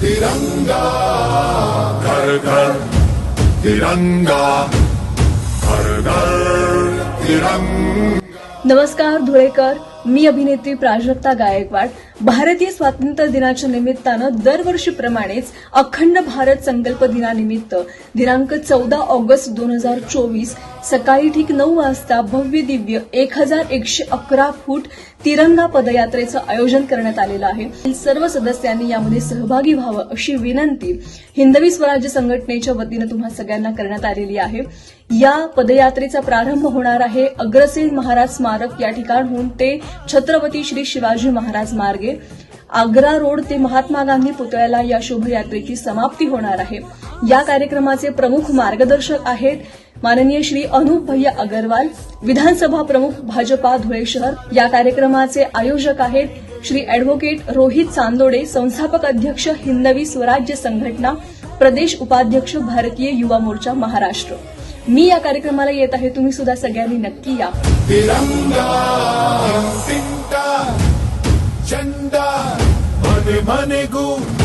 तिरंगा घर घर तिरंगा घर घर तिरंगा। नमस्कार धुळेकर, मी अभिनेत्री प्राजक्ता गायकवाड। भारतीय स्वातंत्र्य दिनाच्या निमित्तानं दरवर्षीप्रमाणेच अखंड भारत संकल्प दिनानिमित्त दिनांक 14 ऑगस्ट 2024 सकाळी ठीक 9 वाजता भव्य दिव्य 1111 फूट तिरंगा पदयात्रेचं आयोजन करण्यात आलेलं आहे। सर्व सदस्यांनी यामध्ये सहभागी व्हावं अशी विनंती हिंदवी स्वराज्य संघटनेच्या वतीनं तुम्हा सगळ्यांना करण्यात आलेली आहे। या पदयात्रेचा प्रारंभ होणार आहे अग्रसेन महाराज स्मारक या ठिकाणहून ते छत्रपती श्री शिवाजी महाराज मार्गे आग्रा रोड ते महात्मा गांधी पुतळ्याला या शोभायात्रेची समाप्ती होणार आहे। या कार्यक्रमाचे प्रमुख मार्गदर्शक आहेत माननीय श्री अनूप भैया अग्रवाल, विधानसभा प्रमुख भाजपा धुळे शहर। या कार्यक्रमाचे आयोजक आहेत श्री अॅडव्होकेट रोहित चांदोडे, संस्थापक अध्यक्ष हिंदवी स्वराज्य संघटना, प्रदेश उपाध्यक्ष भारतीय युवा मोर्चा महाराष्ट्र। मी या कार्यक्रमाला येत आहे, तुम्ही सुद्धा सगळ्यांनी नक्की या। तिरंगा तिंका झंडा मने मने गूंजे